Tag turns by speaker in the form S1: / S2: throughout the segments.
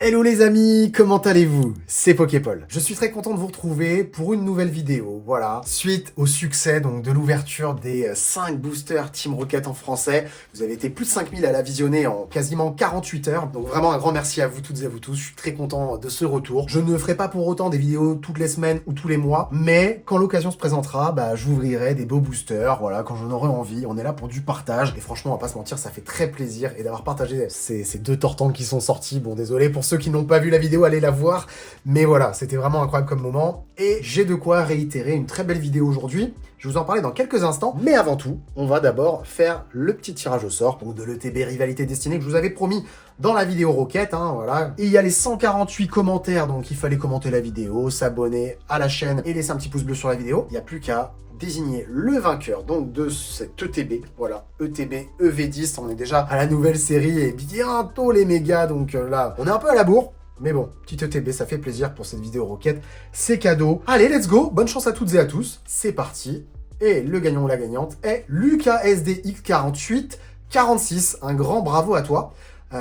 S1: Hello les amis, comment allez-vous? C'est Poképol. Je suis très content de vous retrouver pour une nouvelle vidéo, voilà. Suite au succès donc de l'ouverture des 5 boosters Team Rocket en français, vous avez été plus de 5000 à la visionner en quasiment 48 heures, donc vraiment un grand merci à vous toutes et à vous tous, je suis très content de ce retour. Je ne ferai pas pour autant des vidéos toutes les semaines ou tous les mois, mais quand l'occasion se présentera, j'ouvrirai des beaux boosters, voilà, quand j'en aurai envie, on est là pour du partage, et franchement on va pas se mentir, ça fait très plaisir, et d'avoir partagé ces deux tortanks qui sont sortis, bon désolé pour ceux qui n'ont pas vu la vidéo, allez la voir. Mais voilà, c'était vraiment incroyable comme moment. Et j'ai de quoi réitérer une très belle vidéo aujourd'hui. Je vais vous en parler dans quelques instants. Mais avant tout, on va d'abord faire le petit tirage au sort donc de l'ETB Rivalité Destinée que je vous avais promis dans la vidéo Rocket. Voilà. Et il y a les 148 commentaires, donc il fallait commenter la vidéo, s'abonner à la chaîne et laisser un petit pouce bleu sur la vidéo. Il n'y a plus qu'à désigner le vainqueur donc de cette ETB, voilà, ETB EV10, on est déjà à la nouvelle série et bientôt les mégas, donc là, on est un peu à la bourre, mais bon, petite ETB, ça fait plaisir pour cette vidéo Rocket, c'est cadeau. Allez, let's go, bonne chance à toutes et à tous, c'est parti, et le gagnant ou la gagnante est Lucas SDX48 46, un grand bravo à toi.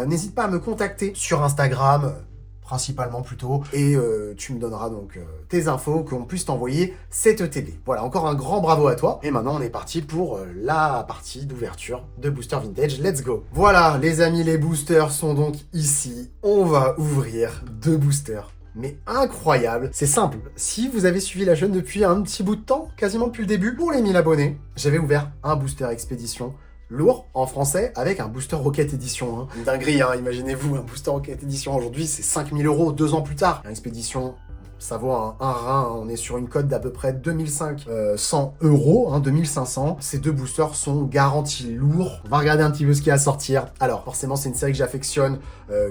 S1: N'hésite pas à me contacter sur Instagram, principalement plutôt, et tu me donneras donc tes infos, qu'on puisse t'envoyer cette ETB. Voilà, encore un grand bravo à toi. Et maintenant, on est parti pour la partie d'ouverture de Booster Vintage. Let's go. Voilà, les amis, les boosters sont donc ici. On va ouvrir 2 boosters. Mais incroyable, c'est simple, si vous avez suivi la chaîne depuis un petit bout de temps, quasiment depuis le début, pour les 1000 abonnés, j'avais ouvert un booster expédition lourd en français avec un booster Rocket Edition. Une dinguerie, imaginez-vous, un booster Rocket Edition aujourd'hui, c'est 5000 € 2 ans plus tard. Une expédition, ça vaut un rein, on est sur une cote d'à peu près 2500 €, 2500. Ces 2 boosters sont garantis lourds. On va regarder un petit peu ce qu'il y a à sortir. Alors, forcément, c'est une série que j'affectionne,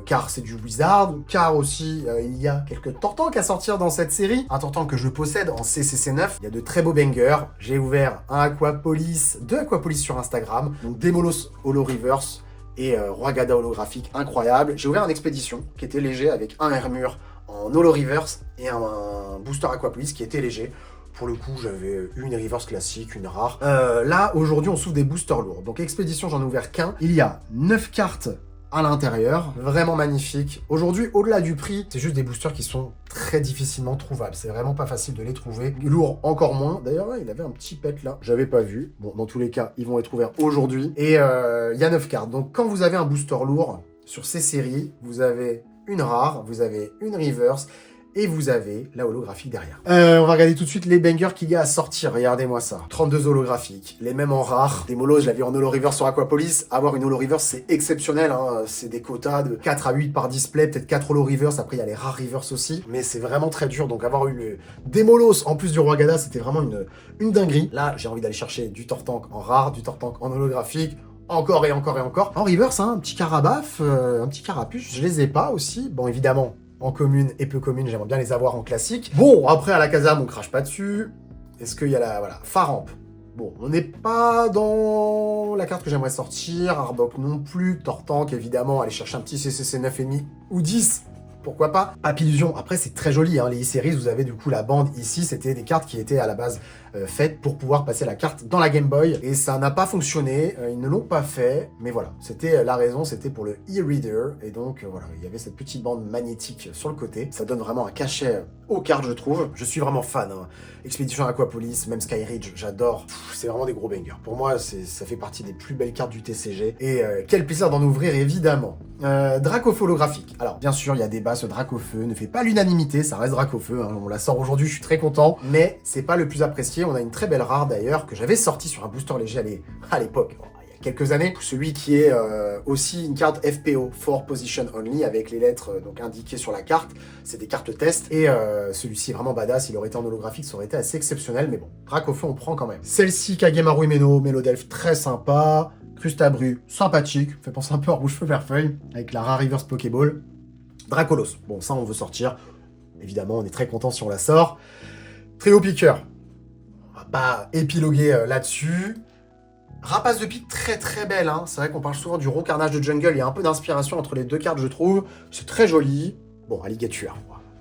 S1: car c'est du Wizard, car aussi, il y a quelques tortanks à sortir dans cette série. Un tortank que je possède en CCC9. Il y a de très beaux bangers. J'ai ouvert un Aquapolis, 2 Aquapolis sur Instagram, donc Demolos Holo Reverse et Roagada holographique, incroyable. J'ai ouvert un expédition qui était léger avec un Hermure en Holo Reverse et un booster Aquapolis qui était léger. Pour le coup, j'avais une Reverse classique, une rare. Là, aujourd'hui, on s'ouvre des boosters lourds. Donc, expédition, j'en ai ouvert qu'un. Il y a 9 cartes à l'intérieur, vraiment magnifique. Aujourd'hui, au-delà du prix, c'est juste des boosters qui sont très difficilement trouvables. C'est vraiment pas facile de les trouver. Lourd, encore moins. D'ailleurs, il avait un petit pet là. J'avais pas vu. Bon, dans tous les cas, ils vont être ouverts aujourd'hui. Et il y a 9 cartes. Donc, quand vous avez un booster lourd sur ces séries, vous avez une rare, vous avez une reverse, et vous avez la holographique derrière. On va regarder tout de suite les bangers qu'il y a à sortir. Regardez-moi ça. 32 holographiques, les mêmes en rare. Des molos, je l'avais en holo reverse sur Aquapolis. Avoir une holo reverse, c'est exceptionnel. C'est des quotas de 4 à 8 par display, peut-être 4 holo reverse. Après, il y a les rares reverse aussi. Mais c'est vraiment très dur. Donc, avoir eu des molos en plus du Roagada, c'était vraiment une dinguerie. Là, j'ai envie d'aller chercher du Tortank en rare, du Tortank en holographique. Encore et encore et encore. En reverse, un petit Carabaf, un petit Carapuce. Je les ai pas aussi. Bon, évidemment, en commune et peu commune, j'aimerais bien les avoir en classique. Bon, après, à la Kazam, on crache pas dessus. Est-ce qu'il y a la... Voilà, Faramp. Bon, on n'est pas dans la carte que j'aimerais sortir. Arbok non plus. Tortank, évidemment. Aller chercher un petit CCC 9,5 ou 10. Pourquoi pas? Papillusion, après c'est très joli, les e-series, vous avez du coup la bande ici, c'était des cartes qui étaient à la base faites pour pouvoir passer la carte dans la Game Boy, et ça n'a pas fonctionné, ils ne l'ont pas fait, mais voilà, c'était la raison, c'était pour le e-reader, et donc voilà, il y avait cette petite bande magnétique sur le côté, ça donne vraiment un cachet aux cartes je trouve, je suis vraiment fan, Expédition Aquapolis, même Skyridge, j'adore, c'est vraiment des gros bangers, pour moi ça fait partie des plus belles cartes du TCG, et quel plaisir d'en ouvrir évidemment. Dracofeu holographique, alors bien sûr il y a débat, ce Dracofeu ne fait pas l'unanimité, ça reste Dracofeu, on la sort aujourd'hui, je suis très content, mais c'est pas le plus apprécié, on a une très belle rare d'ailleurs, que j'avais sortie sur un booster léger à l'époque, il y a quelques années, celui qui est aussi une carte FPO, For Position Only, avec les lettres donc indiquées sur la carte, c'est des cartes test, et celui-ci est vraiment badass, il aurait été en holographique, ça aurait été assez exceptionnel, mais bon, Dracofeu on prend quand même. Celle-ci, Kagemaru Uemeno, Mélodelph, très sympa, Crustabru, sympathique, fait penser un peu à Rouge-Feu Vert-Feuille, avec la rare Reverse Pokéball. Dracolos, bon ça on veut sortir, évidemment on est très content si on la sort. Trio Piqueur, on va pas épiloguer là-dessus. Rapace de pique très très belle, c'est vrai qu'on parle souvent du Raw Carnage de Jungle, il y a un peu d'inspiration entre les deux cartes je trouve, c'est très joli. Bon, Alligator.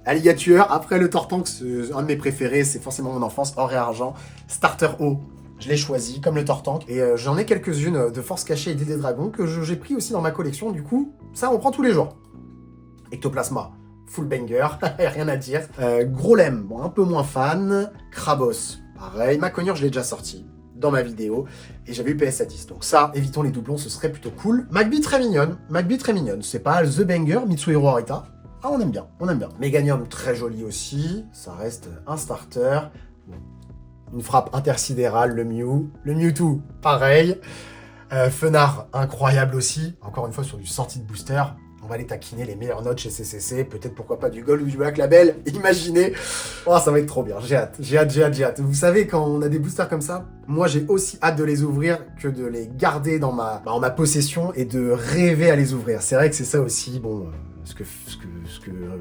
S1: Alligator, après le Tortank, c'est un de mes préférés, c'est forcément mon enfance, or et argent. Starter O, je l'ai choisi, comme le Tortank. Et j'en ai quelques-unes de Force Cachée et des Dragons que j'ai pris aussi dans ma collection, du coup, ça on prend tous les jours. Ectoplasma, full banger, rien à dire. Grolem, bon, un peu moins fan. Krabos, pareil. Maconiur, je l'ai déjà sorti dans ma vidéo, et j'avais eu PS à 10, donc ça, évitons les doublons, ce serait plutôt cool. Magby très mignonne, c'est pas The Banger, Mitsuhiro Arita. Ah, on aime bien, on aime bien. Meganium, très joli aussi, ça reste un starter. Bon. Une frappe intersidérale, le Mewtwo, pareil. Fenard, incroyable aussi, encore une fois sur du sortie de booster. On va aller taquiner les meilleures notes chez CCC, peut-être pourquoi pas du Gold ou du Black Label, imaginez. Oh, ça va être trop bien, j'ai hâte. Vous savez, quand on a des boosters comme ça, moi j'ai aussi hâte de les ouvrir que de les garder dans ma possession et de rêver à les ouvrir. C'est vrai que c'est ça aussi, bon, ce que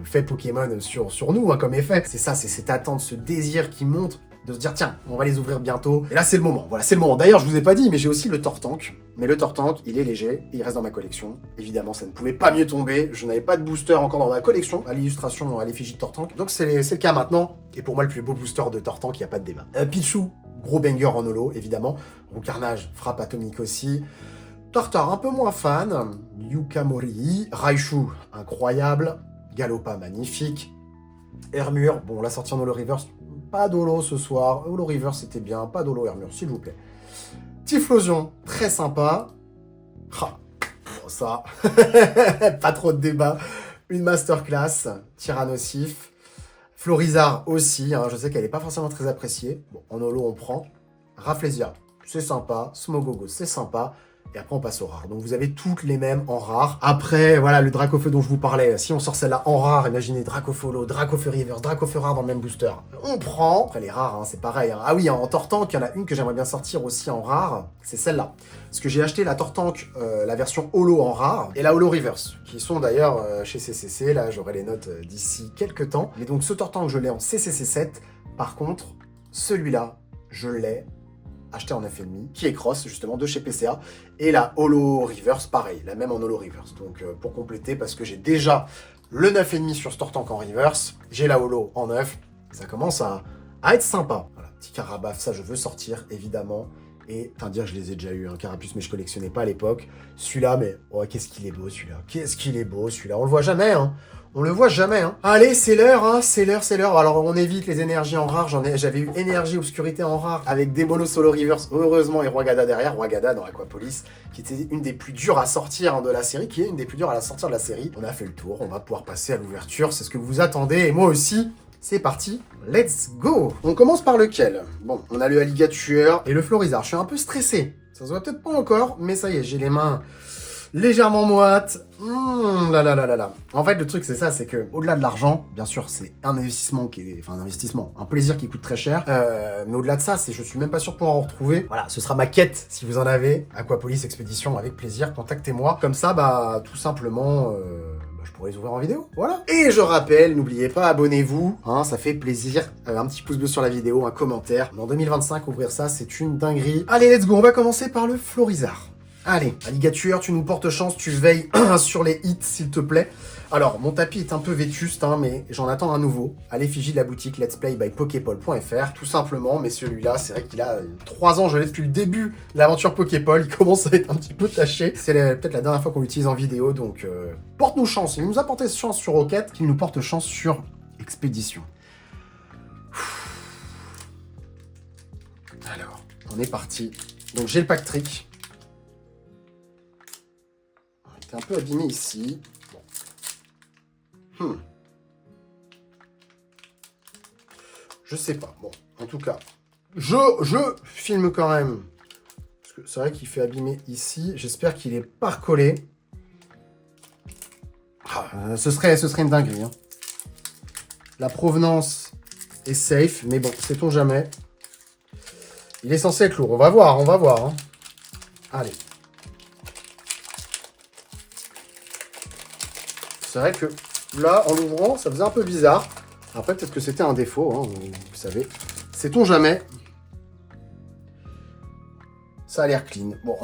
S1: fait Pokémon sur nous, hein, comme effet. C'est ça, c'est cette attente, ce désir qui monte, de se dire tiens, on va les ouvrir bientôt. Et là c'est le moment, voilà, c'est le moment. D'ailleurs, je vous ai pas dit, mais j'ai aussi le Tortank. Mais le Tortank, il est léger, et il reste dans ma collection. Évidemment, ça ne pouvait pas mieux tomber. Je n'avais pas de booster encore dans ma collection, à l'illustration, à l'effigie de Tortank. Donc c'est le cas maintenant. Et pour moi, le plus beau booster de Tortank, il n'y a pas de débat. Pichu, gros banger en holo, évidemment. Roucarnage, frappe atomique aussi. Tortor, un peu moins fan. Yukamori, Raichu, incroyable. Galopa, magnifique. Hermure, bon, la sortie en holo reverse, pas d'holo ce soir. Holo reverse, c'était bien. Pas d'holo Hermure, s'il vous plaît. Typhlosion, très sympa. Ah, bon, ça, pas trop de débat. Une masterclass, Tyrannosif. Florizard aussi, hein, je sais qu'elle n'est pas forcément très appréciée. Bon, en holo, on prend. Rafflesia, c'est sympa. Smogogo, c'est sympa. Et après, on passe au rare. Donc, vous avez toutes les mêmes en rare. Après, voilà, le Dracofeu dont je vous parlais. Si on sort celle-là en rare, imaginez Dracofeu Holo, Dracofeu Reverse, Dracofeu rare dans le même booster. On prend. Après, les rares, hein, c'est pareil. Hein. Ah oui, en Tortank, il y en a une que j'aimerais bien sortir aussi en rare. C'est celle-là. Parce que j'ai acheté la Tortank, la version Holo en rare, et la Holo Reverse, qui sont d'ailleurs chez CCC. Là, j'aurai les notes d'ici quelques temps. Mais donc, ce Tortank, je l'ai en CCC 7. Par contre, celui-là, je l'ai acheté en 9,5, qui est cross justement de chez PCA, et la Holo Reverse, pareil, la même en Holo Reverse. Donc pour compléter, parce que j'ai déjà le 9,5 sur ce Tortank en Reverse, j'ai la Holo en 9, ça commence à être sympa. Voilà, petit Carabaf, ça je veux sortir évidemment, et enfin dire je les ai déjà eu, un Carapuce, mais je collectionnais pas à l'époque. Celui-là, mais oh, qu'est-ce qu'il est beau celui-là, qu'est-ce qu'il est beau celui-là, on le voit jamais, hein. On le voit jamais, hein. Allez, c'est l'heure, hein, c'est l'heure. Alors, on évite les énergies en rare. J'avais eu énergie, obscurité en rare avec Démono Solo Reverse, heureusement, et Roigada derrière. Roigada dans Aquapolis, qui était une des plus dures à sortir de la série, On a fait le tour, on va pouvoir passer à l'ouverture. C'est ce que vous attendez, et moi aussi. C'est parti, let's go. On commence par lequel? Bon, on a le Alligatueur et le Florizard. Je suis un peu stressé. Ça se voit peut-être pas encore, mais ça y est, j'ai les mains légèrement moite. Là. En fait, le truc, c'est ça, c'est que au-delà de l'argent, bien sûr, c'est un investissement un plaisir qui coûte très cher. Mais au-delà de ça, je suis même pas sûr de pouvoir en retrouver. Voilà, ce sera ma quête, si vous en avez. Aquapolis Expédition, avec plaisir, contactez-moi. Comme ça, bah, tout simplement, je pourrais les ouvrir en vidéo. Voilà. Et je rappelle, n'oubliez pas, abonnez-vous. Hein, ça fait plaisir. Un petit pouce bleu sur la vidéo, un commentaire. Mais en 2025, ouvrir ça, c'est une dinguerie. Allez, let's go. On va commencer par le Florizard. Allez, Alligatueur, tu nous portes chance, tu veilles sur les hits, s'il te plaît. Alors, mon tapis est un peu vétuste, hein, mais j'en attends un nouveau, à l'effigie de la boutique Let's Play by Poképol.fr, tout simplement, mais celui-là, c'est vrai qu'il a 3 ans, je l'ai depuis le début de l'aventure Poképol, il commence à être un petit peu taché. C'est peut-être la dernière fois qu'on l'utilise en vidéo, donc porte-nous chance. Il nous a porté chance sur Rocket, qu'il nous porte chance sur Expédition. Alors, on est parti. Donc, j'ai le pack trick. Un peu abîmé ici. Bon. Je sais pas. Bon, en tout cas, je filme quand même. Parce que c'est vrai qu'il fait abîmer ici. J'espère qu'il est pas recollé. Ce serait une dinguerie. Hein. La provenance est safe, mais bon, sait-on jamais. Il est censé être lourd. On va voir. Hein. Allez. C'est vrai que là, en l'ouvrant, ça faisait un peu bizarre. Après, peut-être que c'était un défaut, hein, vous savez. Sait-on jamais. Ça a l'air clean. Bon,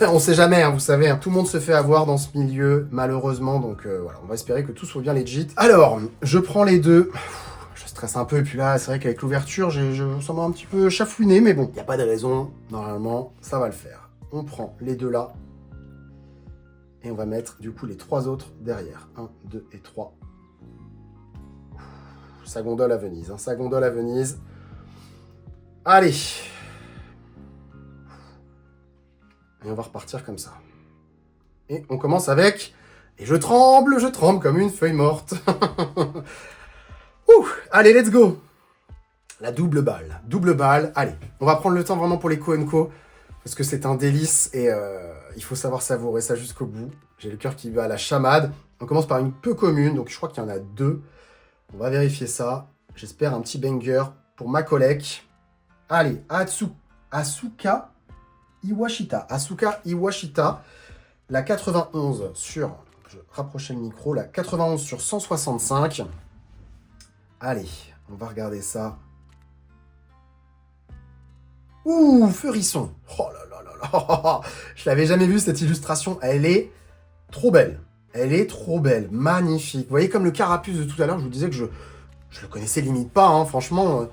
S1: on sait jamais, hein, vous savez. Hein, tout le monde se fait avoir dans ce milieu, malheureusement. Donc voilà, on va espérer que tout soit bien legit. Alors, je prends les deux. Je stresse un peu. Et puis là, c'est vrai qu'avec l'ouverture, ça m'a un petit peu chafouiné. Mais bon, il n'y a pas de raison. Normalement, ça va le faire. On prend les deux là. Et on va mettre du coup les 3 autres derrière. 1, 2 et 3. Ça gondole à Venise, hein, ça gondole à Venise. Allez. Et on va repartir comme ça. Et on commence avec... Et je tremble comme une feuille morte. Ouh, allez, let's go. La double balle. Double balle. Allez, on va prendre le temps vraiment pour les co. Parce que c'est un délice et il faut savoir savourer ça jusqu'au bout. J'ai le cœur qui va à la chamade. On commence par une peu commune, donc je crois qu'il y en a 2. On va vérifier ça. J'espère un petit banger pour ma collègue. Allez, Asuka Iwashita. Asuka Iwashita. La 91 sur... Je rapprochais le micro. La 91 sur 165. Allez, on va regarder ça. Ouh, Feurisson. Oh là là là là. Je l'avais jamais vu cette illustration. Elle est trop belle. Elle est trop belle. Magnifique. Vous voyez comme le carapuce de tout à l'heure, je vous disais que je le connaissais limite pas. Hein. Franchement,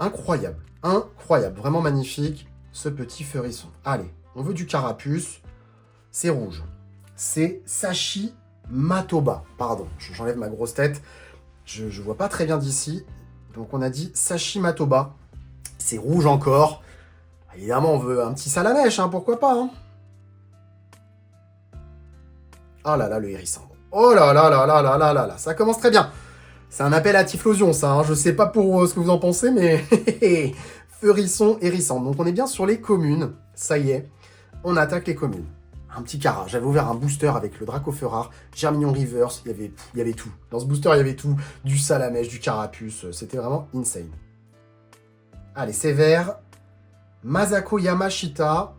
S1: incroyable. Incroyable. Vraiment magnifique, ce petit Feurisson. Allez, on veut du carapuce. C'est rouge. C'est Sashi Matoba. Pardon, j'enlève ma grosse tête. Je vois pas très bien d'ici. Donc on a dit Sashi Matoba. C'est rouge encore. Évidemment, on veut un petit salamèche, hein, pourquoi pas. Hein. Oh là là, le hérissant. Oh là là là là là là là là. Ça commence très bien. C'est un appel à Typhlosion, ça. Hein. Je sais pas pour ce que vous en pensez, mais... Feurisson, hérissant. Donc on est bien sur les communes. Ça y est, on attaque les communes. Un petit cara. J'avais ouvert un booster avec le Dracofeu Germignon Reverse. Il y avait tout. Dans ce booster, il y avait tout. Du salamèche, du carapuce. C'était vraiment insane. Allez, sévère. Masako Yamashita.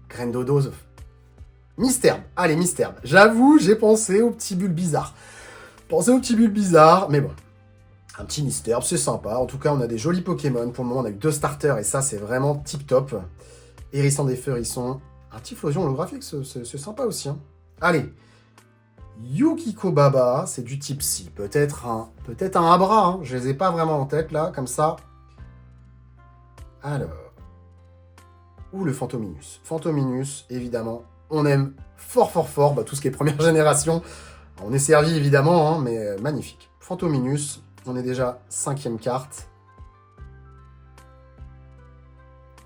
S1: Graine d'Odo. Mystère. Allez, Mystère. J'avoue, j'ai pensé au petit bulle bizarre. Mais bon. Un petit Mystère, c'est sympa. En tout cas, on a des jolis Pokémon. Pour le moment, on a eu 2 starters et ça, c'est vraiment tip top. Hérisson des Feurissons. Un Typhlosion holographique, c'est sympa aussi. Hein. Allez. Yukiko Baba, c'est du type Psy. Peut-être un Abra. Hein. Je les ai pas vraiment en tête, là, comme ça. Alors. Ou le Fantominus. Fantominus, évidemment. On aime fort. Bah, tout ce qui est première génération. On est servi, évidemment, hein, mais magnifique. Fantominus. On est déjà 5e carte.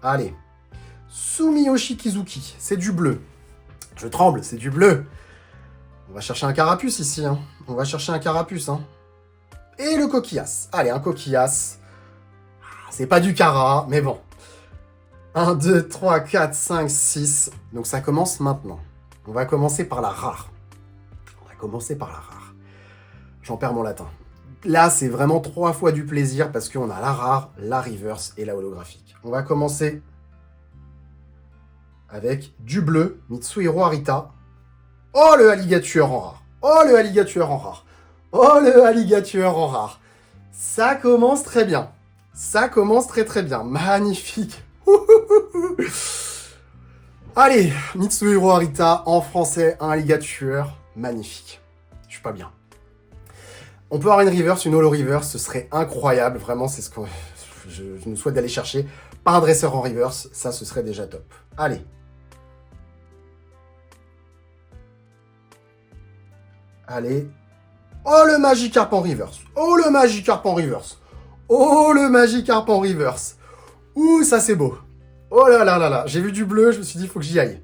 S1: Allez. Sumiyoshi Kizuki. C'est du bleu. Je tremble, c'est du bleu. On va chercher un carapuce ici. Hein. On va chercher un carapuce. Hein. Et le coquillas. Allez, un coquillas. C'est pas du cara, mais bon. 1, 2, 3, 4, 5, 6. Donc ça commence maintenant. On va commencer par la rare. J'en perds mon latin. Là, c'est vraiment 3 fois du plaisir parce qu'on a la rare, la reverse et la holographique. On va commencer avec du bleu, Mitsuhiro Arita. Oh, le alligator en rare. Ça commence très bien. Ça commence très bien. Magnifique. Allez, Mitsuhiro Arita en français, un alligator. Magnifique. Je suis pas bien. On peut avoir une reverse, une holo reverse, ce serait incroyable. Vraiment, c'est ce que je nous souhaite d'aller chercher. Pas un dresseur en reverse, ça, ce serait déjà top. Allez. Allez. Oh, le Magikarp en reverse. Ouh, ça, c'est beau. Oh là là là là. J'ai vu du bleu, je me suis dit, il faut que j'y aille.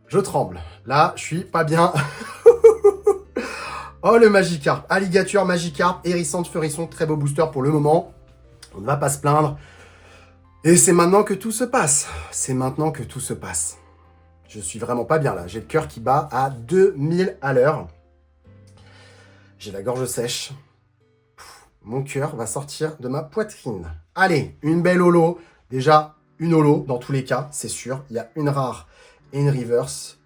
S1: Je tremble. Là, je suis pas bien. Oh, le Magikarp. Alligator, Magikarp, Hérissante, Feurisson. Très beau booster pour le moment. On ne va pas se plaindre. Et c'est maintenant que tout se passe. Je suis vraiment pas bien là. J'ai le cœur qui bat à 2000 à l'heure. J'ai la gorge sèche. Mon cœur va sortir de ma poitrine. Allez, une belle holo. Déjà, une holo dans tous les cas, c'est sûr. Il y a une rare et une reverse.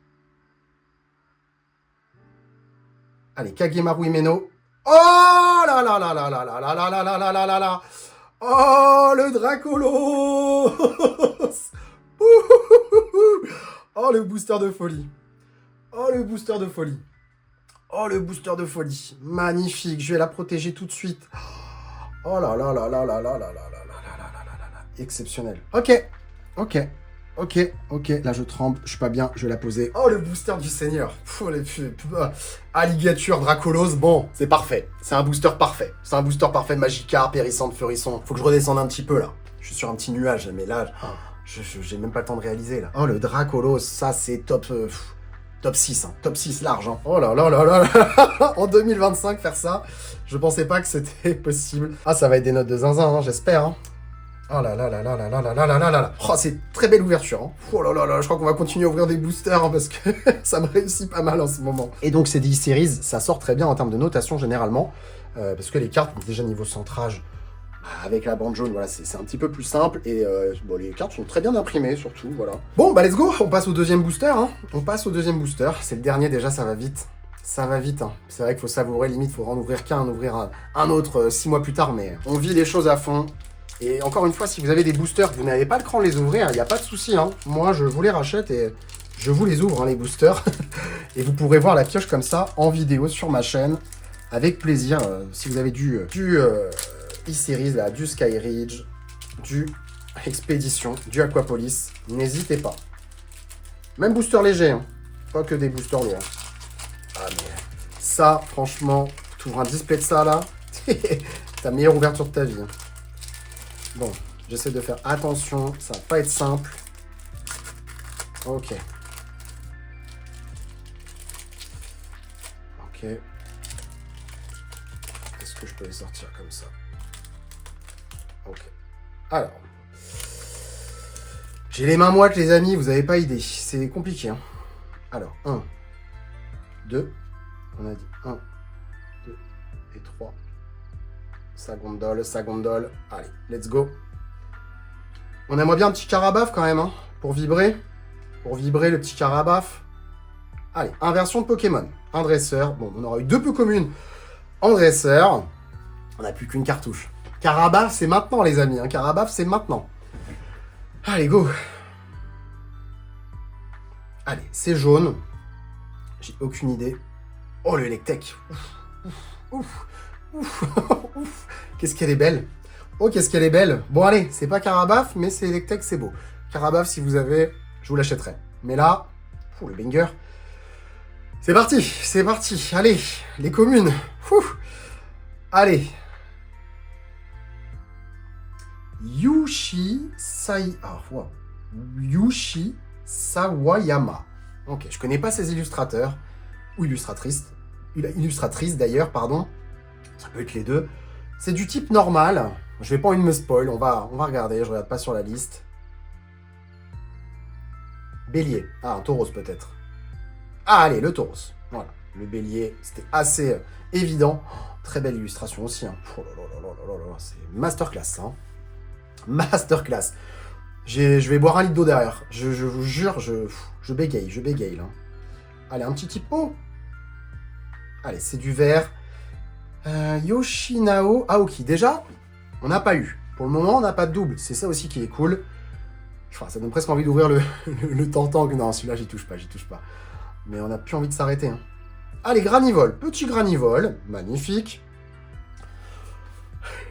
S1: Allez, Kagemaru Himeno. Oh là là là là là là là là là là là là là là. Oh, le Dracolos. Oh, le booster de folie. Magnifique, je vais la protéger tout de suite. Oh là là là là là là là là là là là là là là. Exceptionnel. Ok. Ok, là je tremble, je suis pas bien, je vais la poser. Oh, le booster du Seigneur. Alligature, Dracolos, bon, c'est parfait. C'est un booster parfait. C'est un booster parfait, Magikarp, Hérissante, Feurisson. Faut que je redescende un petit peu, là. Je suis sur un petit nuage, mais là, j'ai même pas le temps de réaliser, là. Oh, le Dracolos, ça, c'est top... top 6, hein. Top 6 large, hein. Oh là là là là là. En 2025, faire ça, je pensais pas que c'était possible. Ah, ça va être des notes de zinzin, hein, j'espère, hein. Oh là là là là là là là là là là là. Oh, c'est très belle ouverture. Hein. Oh là là là, je crois qu'on va continuer à ouvrir des boosters hein, parce que ça me réussit pas mal en ce moment. Et donc ces 10 series, ça sort très bien en termes de notation généralement. Parce que les cartes, déjà niveau centrage, avec la bande jaune, voilà, c'est un petit peu plus simple. Et bon, les cartes sont très bien imprimées surtout, voilà. Bon, bah let's go, on passe au deuxième booster. Hein. On passe au deuxième booster. C'est le dernier déjà, ça va vite. Ça va vite, hein. C'est vrai qu'il faut savourer, limite, il faut en ouvrir qu'un, en ouvrir un autre 6 mois plus tard, mais on vit les choses à fond. Et encore une fois, si vous avez des boosters, vous n'avez pas le cran de les ouvrir, il n'y a pas de souci. Hein. Moi, je vous les rachète et je vous les ouvre, hein, les boosters. Et vous pourrez voir la pioche comme ça en vidéo sur ma chaîne. Avec plaisir. Si vous avez du e-series, là, du Skyridge, du Expédition, du Aquapolis, n'hésitez pas. Même booster léger, hein. Pas que des boosters lourds. Ah, mais ça, franchement, tu ouvres un display de ça, là. Ta meilleure ouverture de ta vie. Hein. Bon, j'essaie de faire attention, ça va pas être simple. Ok. Ok. Est-ce que je peux les sortir comme ça? Ok. Alors. J'ai les mains moites, les amis, vous avez pas idée. C'est compliqué. Hein. Alors, 1, 2. On a dit 1, 2 et 3. Ça gondole. Allez, let's go. On aimerait bien un petit Carabaf quand même, hein, pour vibrer. Pour vibrer le petit Carabaf. Allez, inversion de Pokémon. Un dresseur. Bon, on aura eu 2 peu communes en dresseur. On n'a plus qu'une cartouche. Carabaf, c'est maintenant, les amis. Hein. Carabaf, c'est maintenant. Allez, go. Allez, c'est jaune. J'ai aucune idée. Oh, le Electek. Ouf. Qu'est-ce qu'elle est belle. Oh, qu'est-ce qu'elle est belle. Bon, allez, c'est pas Carabaf, mais c'est Electek, c'est beau. Carabaf, si vous avez, je vous l'achèterai. Mais là, le banger. C'est parti. Allez, les communes. Allez. Yushi Sawayama. Ok, je connais pas ces illustrateurs. Ou illustratrices. Illustratrice d'ailleurs, pardon. Ça peut être les deux. C'est du type normal. Je vais pas envie de me spoil. On va regarder. Je regarde pas sur la liste. Bélier. Ah, un tauros peut-être. Ah, allez, le tauros. Voilà. Le bélier, c'était assez évident. Oh, très belle illustration aussi. Hein. Oh là, c'est masterclass. Hein. Masterclass. Je vais boire un litre d'eau derrière. Je vous jure, je bégaye là. Allez, un petit type O. Allez, c'est du vert. Yoshinao Aoki. Déjà, on n'a pas eu. Pour le moment, on n'a pas de double. C'est ça aussi qui est cool. Enfin, ça donne presque envie d'ouvrir le Tantank. Non, celui-là, j'y touche pas. Mais on n'a plus envie de s'arrêter. Hein. Allez, Granivol. Petit Granivol. Magnifique.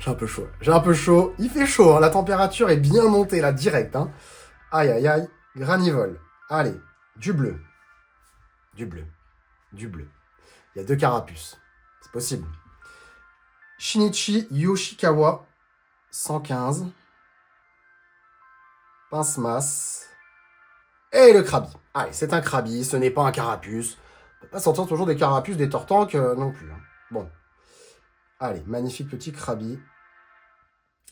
S1: J'ai un peu chaud. Il fait chaud. Hein. La température est bien montée, là, direct. Hein. Aïe. Granivol. Allez, du bleu. Il y a 2 carapuces. C'est possible. Shinichi Yoshikawa. 115. Pince-masse. Et le Krabi. Allez, c'est un Krabi, ce n'est pas un carapuce. On peut pas sortir toujours des carapuces, des Tortanks non plus. Hein. Bon. Allez, magnifique petit Krabi.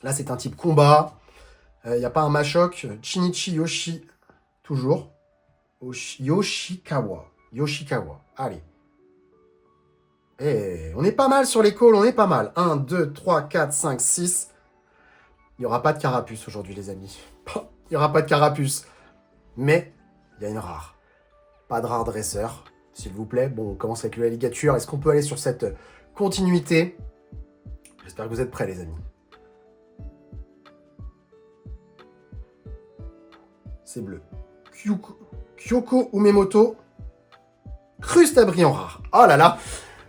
S1: Là, c'est un type combat. Il n'y a pas un Machoc. Shinichi Yoshi. Toujours. Yoshikawa. Allez. Et on est pas mal sur les calls, on est pas mal. 1, 2, 3, 4, 5, 6. Il n'y aura pas de carapuce aujourd'hui, les amis. Il n'y aura pas de carapuce. Mais il y a une rare. Pas de rare dresseur, s'il vous plaît. Bon, on commence avec le alligature. Est-ce qu'on peut aller sur cette continuité? J'espère que vous êtes prêts, les amis. C'est bleu. Kyoko Umemoto. Crustabri en rare. Oh là là.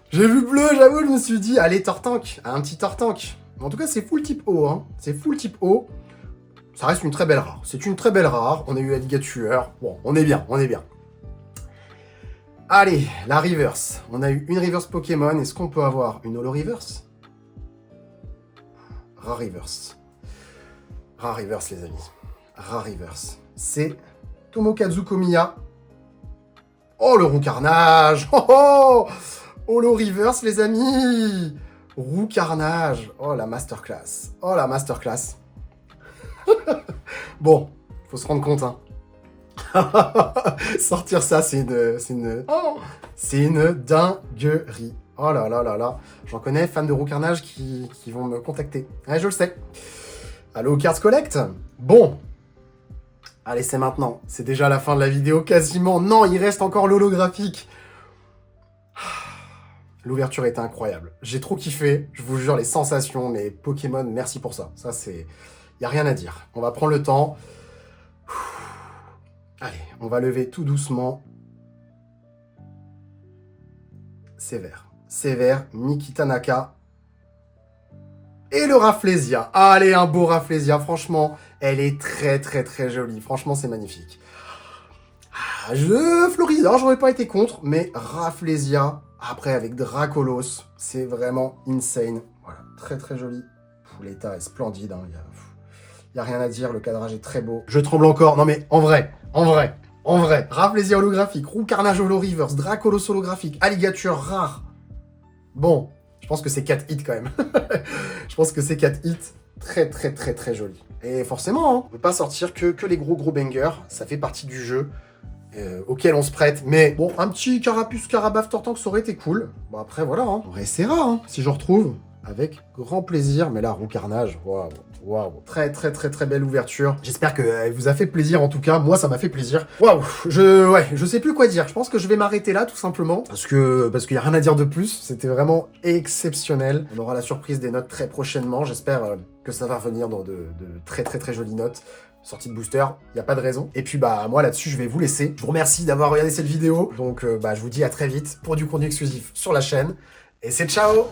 S1: J'ai vu bleu, j'avoue, je me suis dit, allez, Tortank. Un petit Tortank. En tout cas, c'est full type O. Hein. C'est full type O. Ça reste une très belle rare. C'est une très belle rare. On a eu la Ligature. Bon, on est bien, on est bien. Allez, la reverse. On a eu une reverse Pokémon. Est-ce qu'on peut avoir une holo reverse? Rare reverse. Rare reverse, les amis. Rare reverse. C'est Tomokazu Komiya. Oh, le Roucarnage. Oh, oh, holo reverse, les amis. Roucarnage. Oh, la masterclass. Oh, la masterclass. Bon, faut se rendre compte, hein. Sortir ça, c'est une dinguerie. Oh là là là là. J'en connais, fans de Roucarnage qui vont me contacter. Ouais, je le sais. Allo Cards Collect. Bon. Allez, c'est maintenant. C'est déjà la fin de la vidéo, quasiment. Non, il reste encore l'holographique. L'ouverture était incroyable. J'ai trop kiffé. Je vous jure, les sensations, mais Pokémon, merci pour ça. Ça, c'est... Il n'y a rien à dire. On va prendre le temps. Allez, on va lever tout doucement. Sévère. Sévère, Miki Tanaka. Et le Rafflesia. Allez, un beau Rafflesia. Franchement, elle est très, très, très jolie. Franchement, c'est magnifique. Florizard, j'aurais pas été contre, mais Rafflesia, après, avec Dracolos, c'est vraiment insane. Voilà, très, très joli. L'état est splendide, hein. Il n'y a rien à dire, le cadrage est très beau. Je tremble encore. Non mais, en vrai. Rafflesia holographique, Roucarnage holo reverse, Dracolos holographique, Alligature rare. Bon, je pense que c'est 4 hits quand même. Je pense que c'est 4 hits très très très très jolis. Et forcément, hein, on ne peut pas sortir que les gros bangers. Ça fait partie du jeu auquel on se prête. Mais bon, un petit Carapuce Carabaf Tortank, ça aurait été cool. Bon après, voilà, hein. On réessayera, hein, si je retrouve. Avec grand plaisir. Mais là, Roucarnage, waouh. Waouh, très très très très belle ouverture. J'espère qu'elle vous a fait plaisir en tout cas. Moi, ça m'a fait plaisir. Waouh, je sais plus quoi dire. Je pense que je vais m'arrêter là tout simplement parce qu'il y a rien à dire de plus. C'était vraiment exceptionnel. On aura la surprise des notes très prochainement. J'espère que ça va revenir dans de très très très jolies notes. Sortie de booster, il n'y a pas de raison. Et puis bah moi là-dessus, je vais vous laisser. Je vous remercie d'avoir regardé cette vidéo. Donc je vous dis à très vite pour du contenu exclusif sur la chaîne. Et c'est ciao.